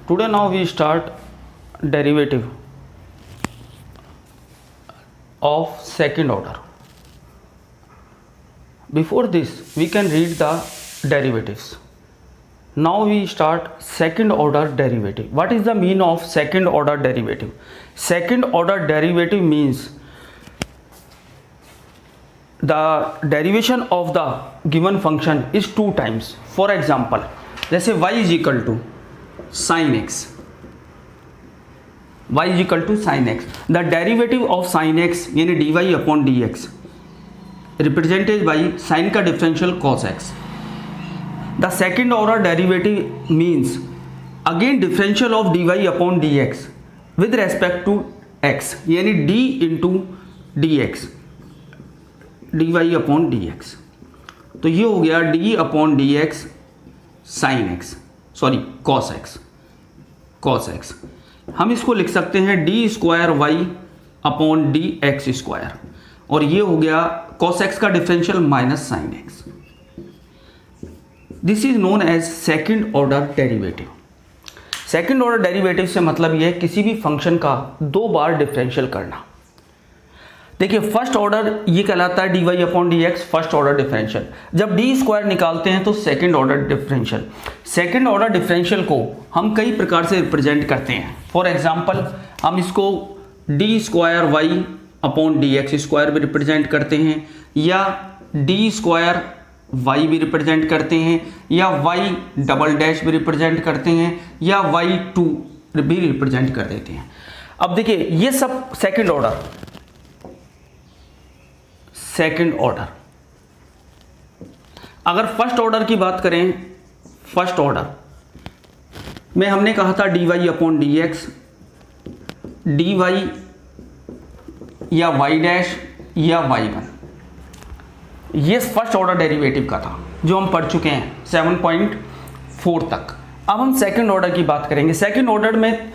Today now we start derivative of second order. Before this we can read the derivatives. Now we start second order derivative. What is the mean of second order derivative? Second order derivative means the derivation of the given function is 2 times. For example, जैसे y is equal to sin x, y is equal to sin x. The derivative of sin x यानी dy upon dx represented by sin का differential cos x. The second order derivative means again differential of dy upon dx with respect to x यानी d into dx, dy upon dx. तो ये हो गया d upon dx sin x, sorry cos x. हम इसको लिख सकते हैं d square Y upon D x square, और ये हो गया cos x का differential minus sine x. This is known as second order derivative. Second order derivative से मतलब ये है किसी भी फंक्शन का 2 बार डिफरेंशियल करना. देखिए फर्स्ट ऑर्डर ये कहलाता है d Y upon D x, first order differential. जब डी स्क्वायर निकालते हैं तो second order differential. Second order differential को हम कई प्रकार से रिप्रेजेंट करते हैं. फॉर एग्जांपल हम इसको d square Y upon D x square भी रिप्रेजेंट करते हैं, या डी स्क्वायर वाई भी रिप्रेजेंट करते हैं, या वाई डबल डैश भी रिप्रेजेंट करते हैं, या वाई टू भी रिप्रेजेंट कर देते हैं. अब देखिए ये सब सेकेंड ऑर्डर. सेकेंड ऑर्डर अगर फर्स्ट ऑर्डर की बात करें, फर्स्ट ऑर्डर में हमने कहा था d Y upon D x, D y या वाई डैश या वाई वन, ये फर्स्ट ऑर्डर डेरिवेटिव का था जो हम पढ़ चुके हैं 7.4 तक. अब हम सेकेंड ऑर्डर की बात करेंगे. सेकेंड ऑर्डर में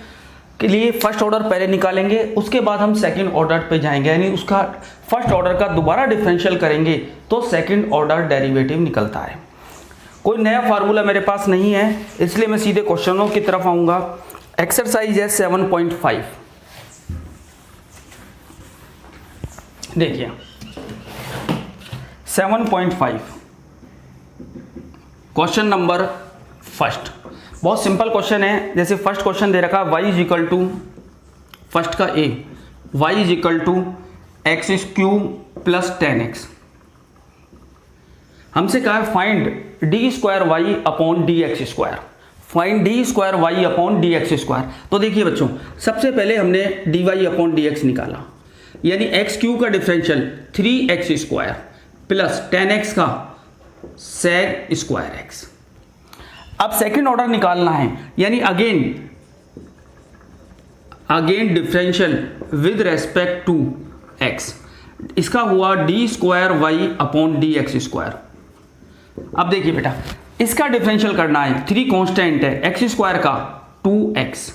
के लिए फर्स्ट ऑर्डर पहले निकालेंगे, उसके बाद हम सेकंड ऑर्डर पे जाएंगे, यानी उसका फर्स्ट ऑर्डर का दोबारा डिफरेंशियल करेंगे तो सेकंड ऑर्डर डेरिवेटिव निकलता है. कोई नया फार्मूला मेरे पास नहीं है, इसलिए मैं सीधे क्वेश्चनों की तरफ आऊंगा. एक्सरसाइज है 7.5. देखिए 7.5 क्वेश्चन नंबर फर्स्ट. बहुत सिंपल क्वेश्चन है. जैसे फर्स्ट क्वेश्चन दे रखा है y is equal to, first का a, y is equal to x cube plus 10x. हमसे कहा है find d square Y upon D x square. Find d square Y upon D x square. तो देखिए बच्चों, सबसे पहले हमने d Y upon D x निकाला, यानी एक्स क्यूब का differential 3x square plus 10x का सेक स्क्वायर एक्स. अब सेकेंड ऑर्डर निकालना है, यानी again differential with respect to x. इसका हुआ d square Y upon D x square. अब देखिए बेटा, इसका डिफरेंशियल करना है. 3 कांस्टेंट है, एक्स स्क्वायर का 2x,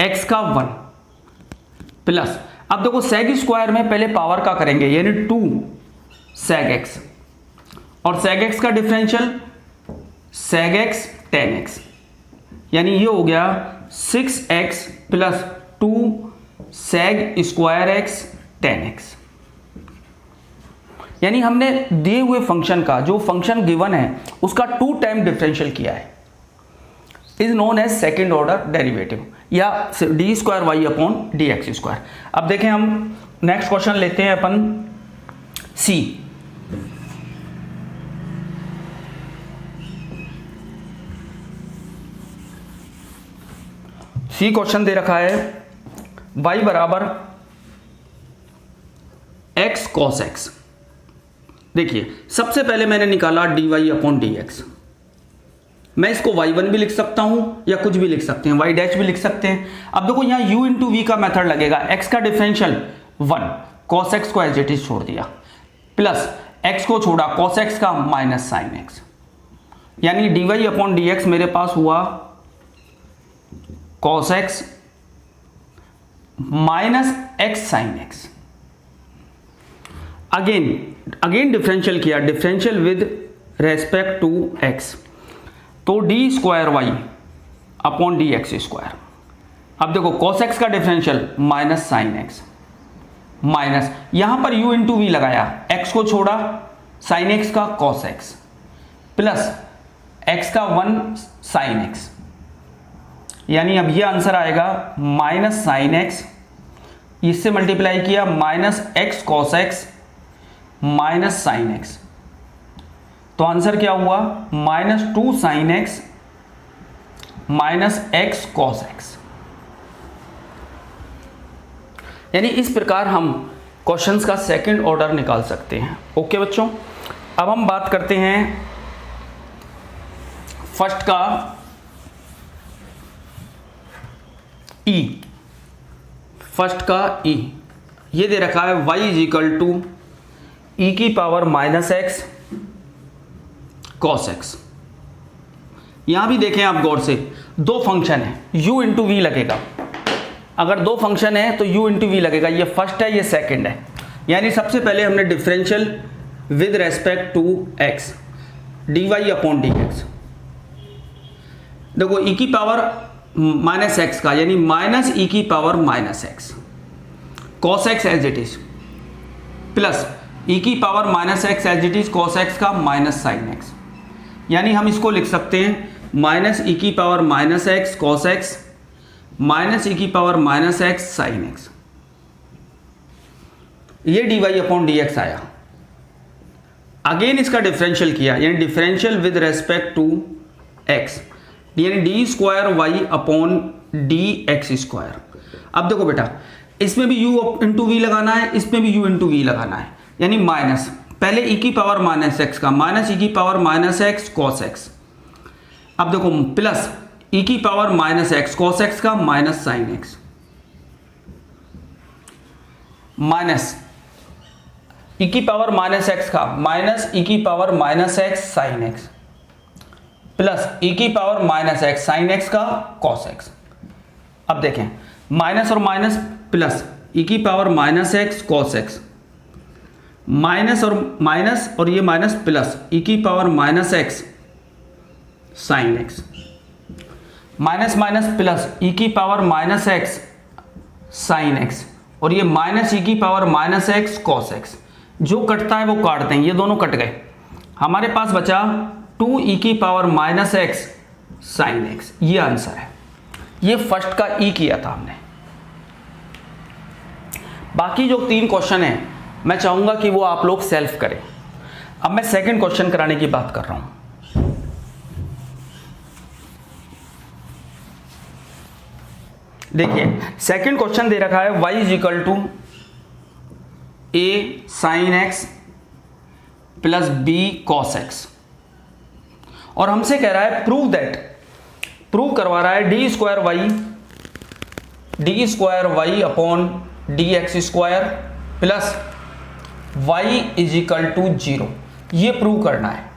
एक्स का 1 प्लस, अब देखो सेक स्क्वायर में पहले पावर का करेंगे, यानी 2 सेक एक्स, और सेक एक्स का डिफरेंशियल सेक एक्स 10x, यानी ये हो गया 6x plus 2 sec square x 10x. यानी हमने दिए हुए फंक्शन का, जो फंक्शन गिवन है उसका 2 टाइम डिफरेंशियल किया है. Is known as second order derivative, या D square Y upon D x square. अब देखें हम नेक्स्ट क्वेश्चन लेते हैं अपन सी. सी क्वेश्चन दे रखा है y बराबर x cos x. देखिए सबसे पहले मैंने निकाला d Y upon D x. मैं इसको y1 भी लिख सकता हूं या कुछ भी लिख सकते हैं, y डैश भी लिख सकते हैं. अब देखो यहां u इंटू वी का मेथड लगेगा. x का डिफरेंशियल 1, cos x को एज इट इज छोड़ दिया, प्लस x को छोड़ा, cos x का माइनस साइन x, यानी D Y upon D X मेरे पास हुआ cos x minus x sin x. Again differential किया, differential with respect to x. तो D square Y upon D x square. अब देखो कॉस एक्स का differential minus sine X, minus यहां पर u इंटू वी लगाया, x को छोड़ा, साइन एक्स का कॉस एक्स, प्लस x का 1 साइन एक्स, यानी अब ये आंसर आएगा माइनस साइन एक्स, इससे मल्टीप्लाई किया minus X cos X minus sine x, तो आंसर क्या हुआ -2 sine X minus X cos X. यानी इस प्रकार हम क्वेश्चंस का सेकंड ऑर्डर निकाल सकते हैं। ओके बच्चों, अब हम बात करते हैं फर्स्ट का ई। फर्स्ट का ई ये दे रखा है y इज इक्वल टू ई की power minus X cos x. यहां भी देखें आप गौर से, दो फंक्शन है, u इंटू वी लगेगा। अगर दो फंक्शन है तो u इंटू वी लगेगा, ये फर्स्ट है ये सेकंड है। यानी सबसे पहले हमने differential with respect to x dy upon D X. देखो e की पावर माइनस एक्स का यानी माइनस ई की power minus X cos X as it is, plus E की power minus X as it is cos X का minus sine X. यानी हम इसको लिख सकते हैं माइनस ई की power minus X cos X minus E की power minus X sine X. ये D Y upon D X आया। अगेन इसका डिफरेंशियल किया, यानी differential with respect to x, यानी D square Y upon D x square. अब देखो बेटा, इसमें भी u इंटू वी लगाना है, इसमें भी u इंटू वी लगाना है, यानी माइनस पहले e की पावर माइनस एक्स का माइनस ई की power minus X cos x. अब देखो प्लस ई की power minus X cos X का minus sine X, minus E की पावर माइनस एक्स का माइनस ई की power minus X sine x, plus E की power minus X sine x का cos x. अब देखें minus और माइनस प्लस ई की power minus X cos X, minus और ये माइनस प्लस ई की power minus X sine X, minus minus plus E की power minus X sine X, और ये माइनस ई की power minus X cos X. जो कटता है वो काटते हैं, ये दोनों कट गए, हमारे पास बचा 2 ई की power minus X sine X. ये आंसर है। ये फर्स्ट का ई किया था हमने। बाकी जो 3 क्वेश्चन हैं मैं चाहूंगा कि वो आप लोग सेल्फ करें। अब मैं सेकंड क्वेश्चन कराने की बात कर रहा हूं। देखिए सेकंड क्वेश्चन दे रखा है y is equal to a sine x plus b cos x, और हमसे कह रहा है प्रूव दैट, प्रूव करवा रहा है d square Y upon D x square plus y is equal to 0। ये प्रूव करना है।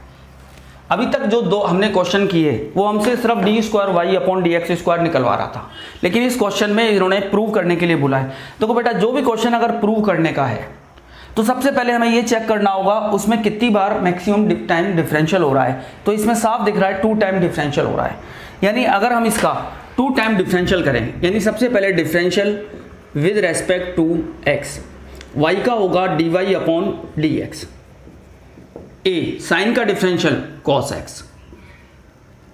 अभी तक जो दो हमने क्वेश्चन किए वो हमसे सिर्फ d square Y upon D x square निकलवा रहा था, लेकिन इस क्वेश्चन में इन्होंने प्रूव करने के लिए बोला है। देखो बेटा, जो भी क्वेश्चन अगर प्रूव करने का है तो सबसे पहले हमें ये चेक करना होगा उसमें कितनी बार मैक्सिमम टाइम डिफरेंशियल हो रहा है। तो इसमें साफ दिख रहा है 2 टाइम डिफरेंशियल हो रहा है। यानी अगर हम इसका 2 टाइम डिफरेंशियल करें, यानी सबसे पहले differential with respect to X, y का होगा D Y upon D X, A sine का differential cos X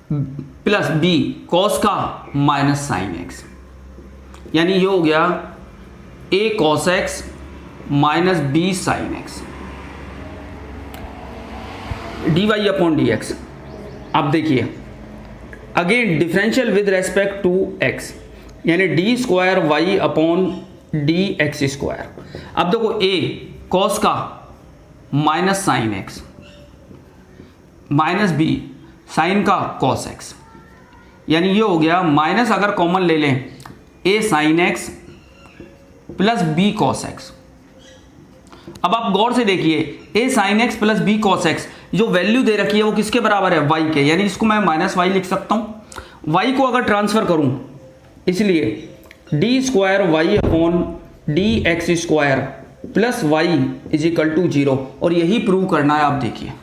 plus B cos का माइनस साइन एक्स, यानी ये हो गया A cos X minus B sine X D Y upon D X. अब देखिए again differential with respect to x, यानी D square Y upon D x square. अब देखो ए कॉस का minus sine X minus B sine का cos X, यानी ये हो गया माइनस, अगर कॉमन ले लें A sine x plus B cos x. अब आप गौर से देखिए A sine x plus B cos X, जो वैल्यू दे रखी है वो किसके बराबर है, वाई के, यानी इसको मैं माइनस वाई लिख सकता हूं। वाई को अगर ट्रांसफर करूं, इसलिए d square Y upon D x square plus y is equal to 0, और यही प्रूव करना है। आप देखिए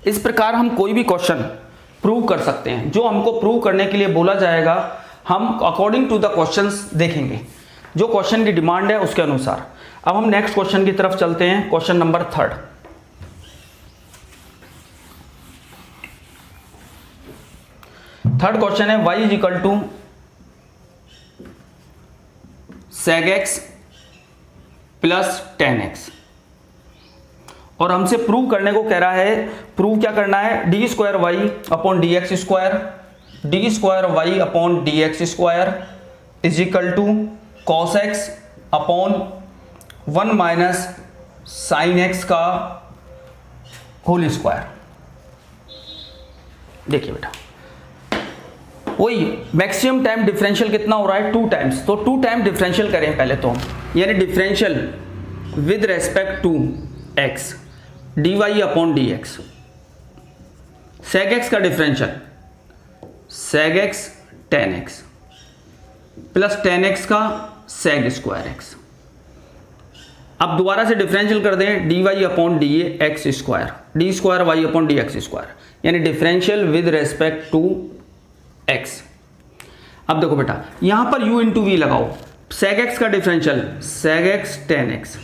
इस प्रकार हम कोई भी क्वेश्चन प्रूव कर सकते हैं। जो हमको प्रूव करने के लिए बोला जाएगा हम अकॉर्डिंग टू द क्वेश्चंस देखेंगे, जो क्वेश्चन की डिमांड है उसके अनुसार। अब हम नेक्स्ट क्वेश्चन की तरफ चलते हैं, क्वेश्चन नंबर 3। थर्ड क्वेश्चन है y equal to sec x plus tan x, और हमसे प्रूव करने को कह रहा है। प्रूव क्या करना है, d square Y upon D x square, D square Y upon D x square is equal to cos x upon 1 minus sine x का होल स्क्वायर। देखिए बेटा, वही मैक्सिमम टाइम डिफरेंशियल कितना हो रहा है, 2 टाइम्स। तो 2 टाइम डिफरेंशियल करें पहले तो हम, यानी differential with respect to X D Y upon D X. Sec X का differential sec x tan X plus tan X का सेक स्क्वायर एक्स। अब दोबारा से डिफरेंशियल कर दें, D Y upon D x square, D square Y upon D x square, यानी differential with respect to X. अब देखो बेटा, यहां पर u इंटू वी लगाओ, सेक एक्स का differential sec x tan X,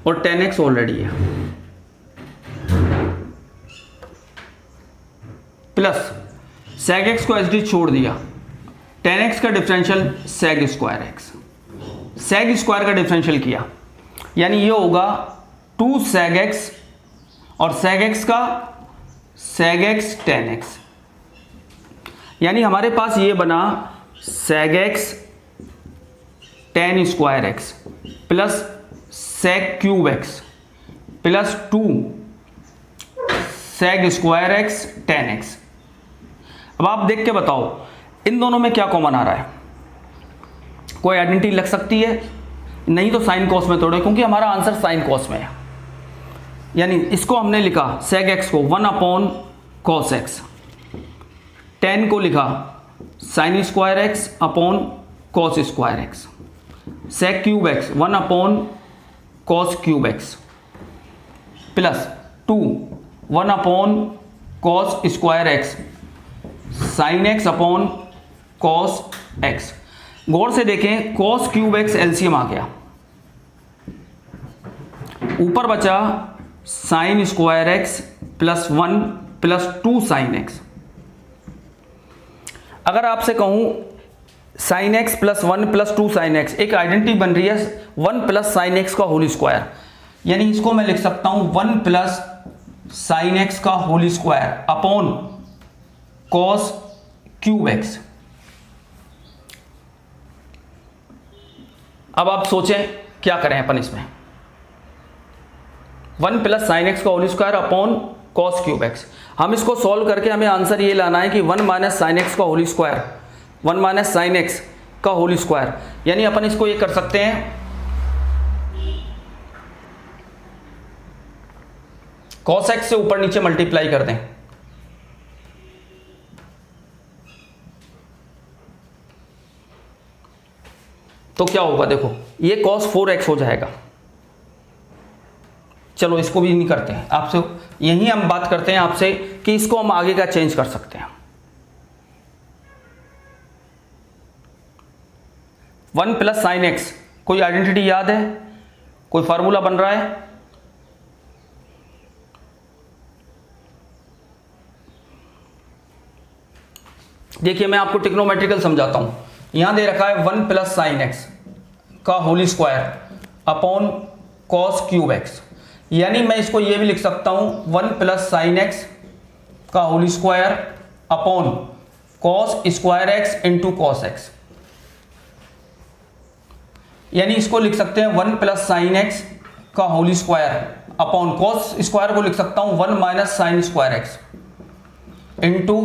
और टेन एक्स ऑलरेडी है, प्लस सेक एक्स को एच डी छोड़ दिया, टेन एक्स का differential sec square X, sec square का डिफरेंशियल किया, यानी ये होगा 2 सेक एक्स और सेक एक्स का सेक एक्स टेन एक्स, यानी हमारे पास ये बना sec x tan square x plus sec cube x plus 2 sec square x tan x. अब आप देख के बताओ इन दोनों में क्या कॉमन आ रहा है, कोई आइडेंटिटी लग सकती है, नहीं तो साइन कॉस में तोड़े, क्योंकि हमारा आंसर साइन कॉस में है। यानी इसको हमने लिखा सेक एक्स को 1 अपॉन कॉस एक्स, टेन को लिखा sine square X upon cos square X, sec cube X 1 upon cos cube x plus 2 1 upon cos square X sine X upon cos X. गौर से देखें, कॉस क्यूब एक्स एलसीएम आ गया, ऊपर बचा sine square x plus 1 plus 2 sine X. अगर आपसे कहूं sine x plus 1 plus 2 sine X, एक आइडेंटिटी बन रही है 1 प्लस साइन एक्स का होल स्क्वायर, यानी इसको मैं लिख सकता हूं 1 प्लस साइन एक्स का whole square upon cos cube x. अब आप सोचें क्या करें अपन इसमें, 1 प्लस साइन एक्स का whole square upon cos cube x. हम इसको सॉल्व करके हमें आंसर ये लाना है कि 1 माइनस साइन एक्स का whole square, 1 minus sine x का होल स्क्वायर, यानी अपन इसको ये कर सकते हैं कॉस एक्स से ऊपर नीचे मल्टीप्लाई कर दें, तो क्या होगा, देखो ये cos 4x हो जाएगा। चलो इसको भी नहीं करते हैं आपसे, यही हम बात करते हैं आपसे कि इसको हम आगे का चेंज कर सकते हैं। 1 प्लस साइन एक्स, कोई आइडेंटिटी याद है, कोई फार्मूला बन रहा है? देखिए मैं आपको ट्रिग्नोमेट्रिकल समझाता हूं। यहां दे रखा है 1 प्लस साइन एक्स का whole square upon cos cube X, यानी मैं इसको ये भी लिख सकता हूं 1 प्लस साइन एक्स का whole square upon cos square X into cos X, यानी इसको लिख सकते हैं 1 प्लस साइन एक्स का whole square upon cos square को लिख सकता हूं 1 minus sine square X into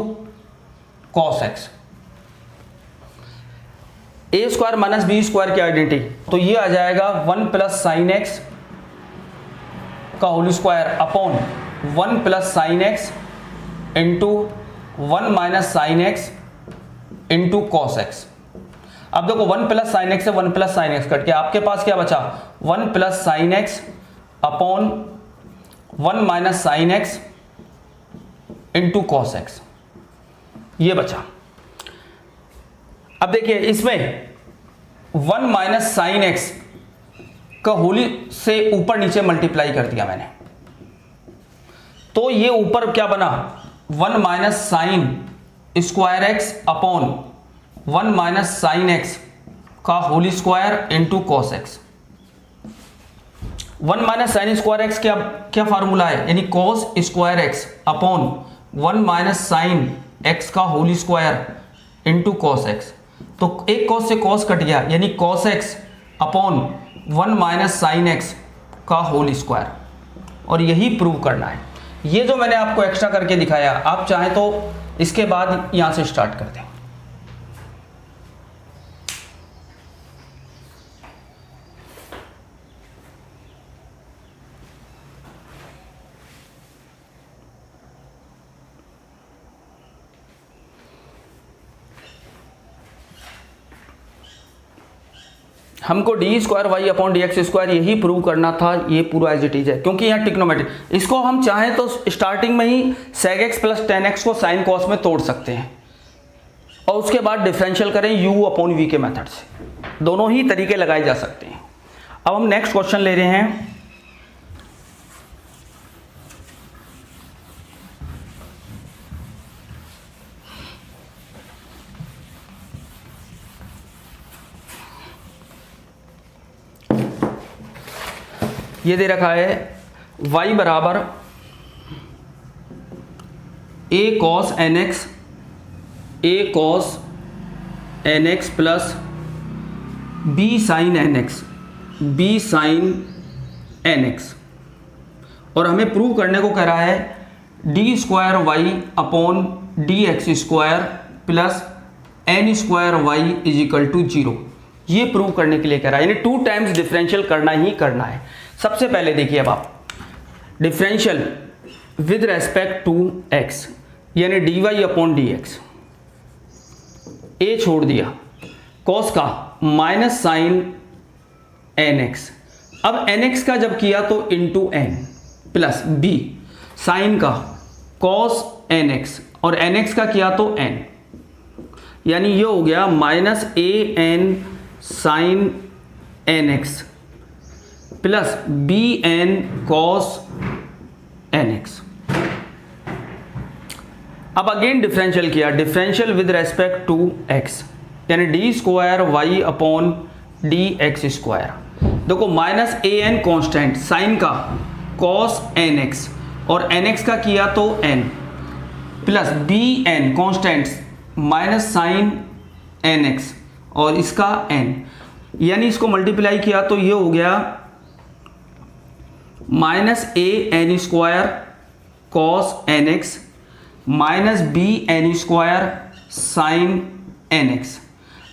cos X. A square minus B square की आइडेंटिटी, तो ये आ जाएगा 1 प्लस साइन एक्स का whole square upon 1 plus sine x into 1 minus sine x into cos x. अब देखो 1 प्लस साइन एक्स से 1 plus sine x cut के आपके पास क्या बचा, 1 plus sine X upon 1 minus sine x into cos x, ये बचा। अब देखिए इसमें 1 माइनस साइन एक्स का होली से ऊपर नीचे मल्टीप्लाई कर दिया मैंने, तो ये ऊपर क्या बना 1 minus sine square X upon 1 minus sine x का whole square into cos X. 1 minus sine square X क्या फार्मूला है, यानी cos square X upon 1 minus sine x का whole square into cos X. तो एक कॉस से cos कट गया, यानी cos x upon 1 minus sine x का होल स्क्वायर, और यही प्रूव करना है। ये जो मैंने आपको एक्स्ट्रा करके दिखाया, आप चाहें तो इसके बाद यहां से स्टार्ट कर दें। हमको d square Y upon D x square यही प्रूव करना था, ये पूरा एज इट इज है, क्योंकि यहाँ टिक्नोमेट्री, इसको हम चाहें तो स्टार्टिंग में ही sec X plus tan X को साइन कॉस में तोड़ सकते हैं और उसके बाद डिफरेंशियल करें यू अपॉन वी के मेथड से। दोनों ही तरीके लगाए जा सकते हैं। अब हम नेक्स्ट क्वेश्चन ले रहे हैं। ये दे रखा है y बराबर a cos nx plus b sin nx, और हमें प्रूव करने को कह रहा है d square Y upon D x square plus n square y is equal to 0। ये प्रूव करने के लिए कह रहा है, यानी 2 टाइम्स डिफरेंशियल करना ही करना है। सबसे पहले देखिए, अब आप differential with respect to x, यानी D Y upon D X, A छोड़ दिया, कॉस का माइनस साइन एन एक्स, अब एन एक्स का जब किया तो into N, plus B sine का कॉस एन एक्स, और एन एक्स का किया तो एन, यानी ये हो गया माइनस ए N sine N X plus B N cos N X. अब अगेन डिफरेंशियल किया, differential with respect to x, यानी D square Y upon D x square. देखो माइनस ए एन कॉन्स्टेंट, साइन का कॉस एन एक्स, और N x का किया तो n, plus B n constant minus sine N x और इसका एन, यानी इसको मल्टीप्लाई किया तो ये हो गया माइनस ए N square cos N X minus B N square sine N X.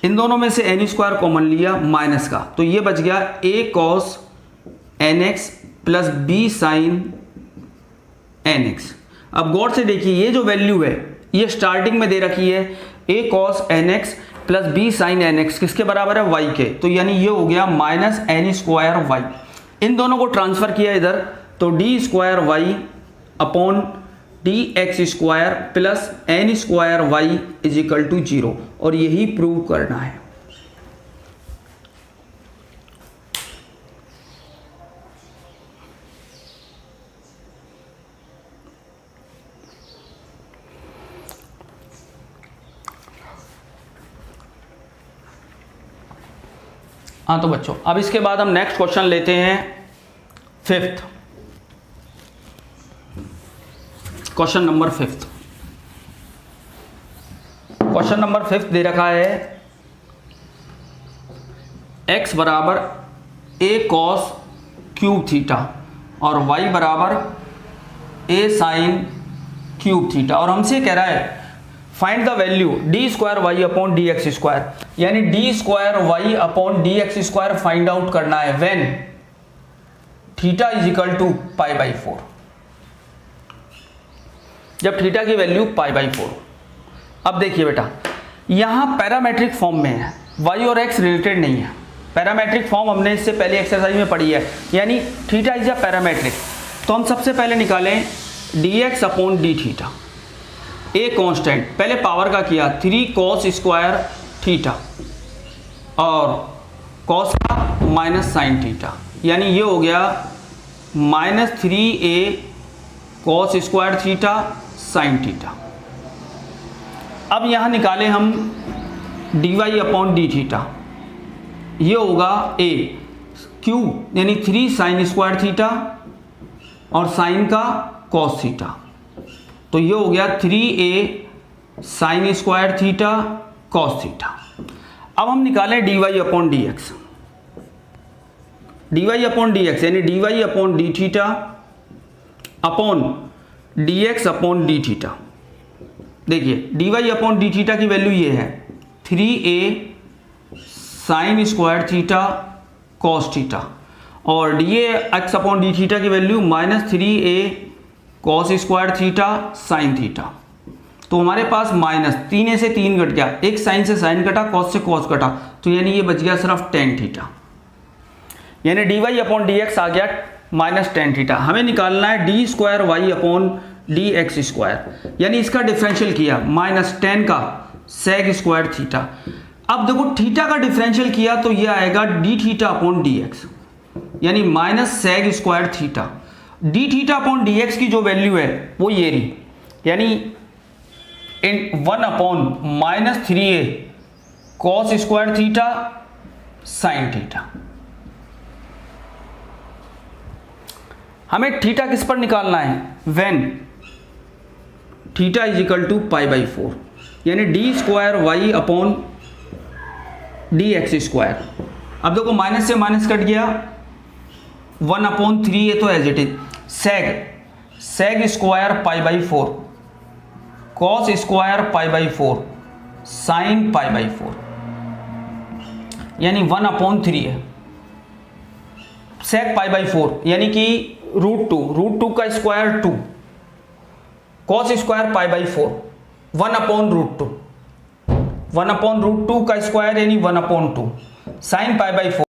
इन दोनों में से एन स्क्वायर कॉमन लिया माइनस का, तो ये बच गया A cos N X plus B sine N X. अब गौर से देखिए, ये जो वैल्यू है ये स्टार्टिंग में दे रखी है A cos N X plus B sine N X, किसके बराबर है वाई के, तो यानी ये हो गया माइनस एन स्क्वायर वाई। इन दोनों को ट्रांसफर किया इधर, तो D square Y upon D x square plus n square y is equal to 0, और यही प्रूव करना है। हाँ तो बच्चों, अब इसके बाद हम नेक्स्ट क्वेश्चन लेते हैं, fifth question number fifth. Question number fifth दे रखा है x बराबर a कॉस क्यूब थीटा और y बराबर a साइन क्यूब थीटा, और हमसे कह रहा है find the value d square Y upon D x square, यानी D square Y upon D x square find out करना है when theta is equal to pi by 4, जब थीटा की वैल्यू पाई बाई 4। अब देखिए बेटा, यहां पैरामेट्रिक फॉर्म में है, वाई और एक्स रिलेटेड नहीं है। पैरामेट्रिक फॉर्म हमने इससे पहले एक्सरसाइज में पढ़ी है, यानी थीटा इज अ पैरामेट्रिक। तो हम सबसे पहले निकालें D x upon D theta, a constant, पहले पावर का किया 3 cos स्क्वायर थीटा और cos का माइनस साइन थीटा, यानी ये हो गया -3a cos square theta sine theta. अब यहाँ निकालें हम dy अपॉन डी थीटा, ये होगा a q यानी 3 साइन स्क्वायर थीटा और साइन का cos थीटा, तो ये हो गया 3a sine square theta cos theta. अब हम निकालें dy upon D x, dy upon D x यानी dy upon D theta upon D x upon D theta. देखिए dy अपॉन डी थीटा की वैल्यू ये है 3a sine square theta cos theta और dx upon D theta की value -3a cos square theta sine theta. तो हमारे पास -3a से 3 cut गया, एक साइन से साइन कटा, cos से cos कटा, तो यानी ये बच गया सिर्फ tan थीटा, यानी dy अपॉन डी एक्स आ गया -tan थीटा। हमें निकालना है d square Y upon D x square, यानी इसका डिफरेंशियल किया -tan का sec स्क्वायर थीटा। अब देखो थीटा का डिफरेंशियल किया तो ये आएगा d theta upon D x, यानी -sec square theta. D theta upon D x की जो वैल्यू है वो ये रही, यानी 1 upon -3a cos square theta sine theta. हमें थीटा किस पर निकालना है, when theta is equal to π/4, यानी D square Y upon D x square. अब देखो माइनस से माइनस कट गया, 1 अपॉन 3a तो as it is, sec square π/4 cos square π/4 sine π/4, यानी 1 अपॉन 3a sec π/4 यानी कि √2 का स्क्वायर 2 cos स्क्वायर π/4 1 अपॉन √2 का स्क्वायर यानी 1 अपॉन 2 साइन π/4